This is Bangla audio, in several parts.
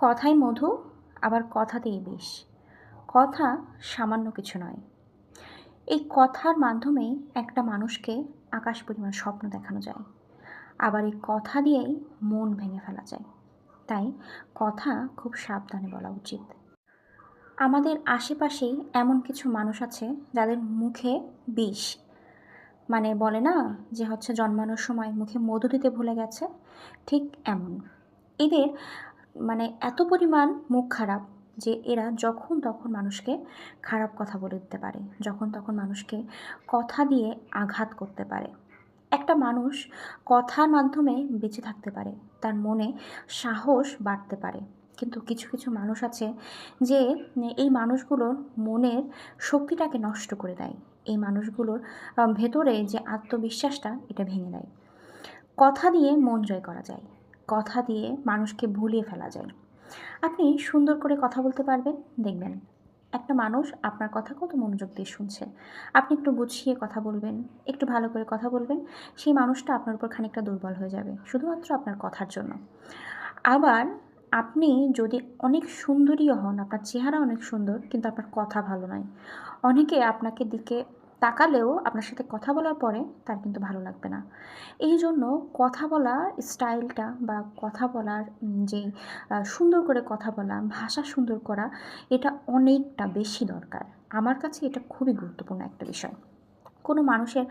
কথাই মধু, আবার কথাতেই বিষ। কথা সামান্য কিছু নয়। এই কথার মাধ্যমেই একটা মানুষকে আকাশ পরিমাণ স্বপ্ন দেখানো যায়। আবার এই কথা দিয়েই মন ভেঙে ফেলা যায়। তাই কথা খুব সাবধানে বলা উচিত। আমাদের আশেপাশেই এমন কিছু মানুষ আছে যাদের মুখে বিষ। মানে বলে না যে জন্মানোর সময় মুখে মধু দিতে ভুলে গেছে, ঠিক এমন। এদের এত পরিমাণ মুখ খারাপ যে এরা যখন তখন মানুষকে খারাপ কথা বলে দিতে পারে, যখন তখন মানুষকে কথা দিয়ে আঘাত করতে পারে। একটা মানুষ কথার মাধ্যমে বেঁচে থাকতে পারে, তার মনে সাহস বাড়তে পারে। কিন্তু কিছু কিছু মানুষ আছে যে এই মানুষগুলোর মনের শক্তিটাকে নষ্ট করে দেয়। এই মানুষগুলোর ভেতরে যে আত্মবিশ্বাসটা এটা ভেঙে দেয়। কথা দিয়ে মন জয় করা যায়, কথা দিয়ে মানুষকে ভুলিয়ে ফেলা যায়। আপনি সুন্দর করে কথা বলতে পারবেন, দেখবেন একটা মানুষ আপনার কথা কত মনোযোগ দিয়ে শুনছে। আপনি একটু গুছিয়ে কথা বলবেন, একটু ভালো করে কথা বলবেন, সেই মানুষটা আপনার উপর খানিকটা দুর্বল হয়ে যাবে শুধুমাত্র আপনার কথার জন্য। আবার আপনি যদি অনেক সুন্দরীও হন, আপনার চেহারা অনেক সুন্দর কিন্তু আপনার কথা ভালো নয়, অনেকে আপনাকে দিকে তাকালেও আপনার সাথে কথা বলার পরে তার কিন্তু ভালো লাগবে না। এই জন্য কথা বলার স্টাইলটা বা কথা বলার যে সুন্দর করে কথা বলা, ভাষা সুন্দর করা, এটা অনেকটা বেশি দরকার। আমার কাছে এটা খুবই গুরুত্বপূর্ণ একটা বিষয়। কোনো মানুষের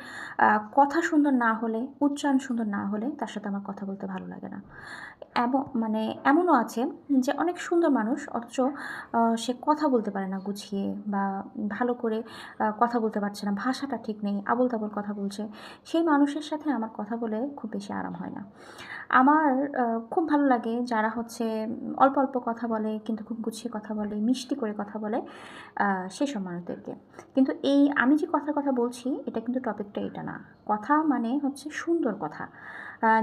কথা সুন্দর না হলে, উচ্চারণ সুন্দর না হলে তার সাথে আমার কথা বলতে ভালো লাগে না। এমনও আছে যে অনেক সুন্দর মানুষ অথচ সে কথা বলতে পারে না গুছিয়ে, বা ভালো করে কথা বলতে পারছে না, ভাষাটা ঠিক নেই, আবোল তাবোল কথা বলছে। সেই মানুষের সাথে আমার কথা বলে খুব বেশি আরাম হয় না। আমার খুব ভালো লাগে যারা অল্প অল্প কথা বলে কিন্তু খুব গুছিয়ে কথা বলে, মিষ্টি করে কথা বলে, সেসব মানুষদেরকে। কিন্তু এই আমি যে কথার কথা বলছি এটা কিন্তু টপিকটা এটা না। কথা মানে হচ্ছে সুন্দর কথা,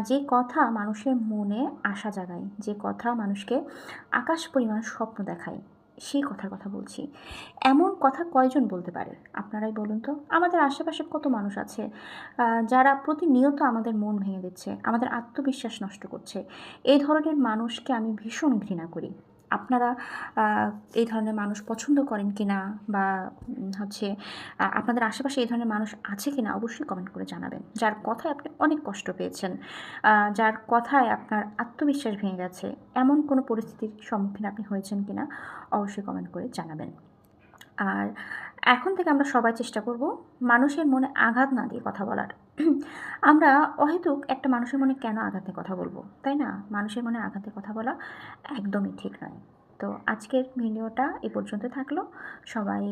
যে কথা মানুষের মনে আশা জাগায়, যে কথা মানুষকে আকাশ পরিমাণ স্বপ্ন দেখায়, সেই কথার কথা বলছি। এমন কথা কয়জন বলতে পারে আপনারাই বলুন তো? আমাদের আশেপাশে কত মানুষ আছে যারা প্রতিনিয়ত আমাদের মন ভেঙে দিচ্ছে, আমাদের আত্মবিশ্বাস নষ্ট করছে। এই ধরনের মানুষকে আমি ভীষণ ঘৃণা করি। আপনারা এই ধরনের মানুষ পছন্দ করেন কিনা, বা আপনাদের আশেপাশে এই ধরনের মানুষ আছে কিনা অবশ্যই কমেন্ট করে জানাবেন। যার কথায় আপনি অনেক কষ্ট পেয়েছেন, যার কথায় আপনার আত্মবিশ্বাস ভেঙে গেছে, এমন কোনো পরিস্থিতির সম্মুখীন আপনি হয়েছেন কিনা অবশ্যই কমেন্ট করে জানাবেন। আর এখন থেকে আমরা সবাই চেষ্টা করব মানুষের মনে আঘাত না দিয়ে কথা বলার। আমরা অহেতুক একটা মানুষের মনে কেন আঘাতে কথা বলবো, তাই না? মানুষের মনে আঘাতে কথা বলা একদমই ঠিক নয়। তো আজকের ভিডিওটা এ পর্যন্ত থাকলো। সবাই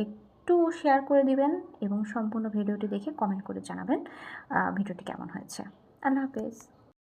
একটু শেয়ার করে দিবেন এবং সম্পূর্ণ ভিডিওটি দেখে কমেন্ট করে জানাবেন ভিডিওটি কেমন হয়েছে। আল্লাহ হাফেজ।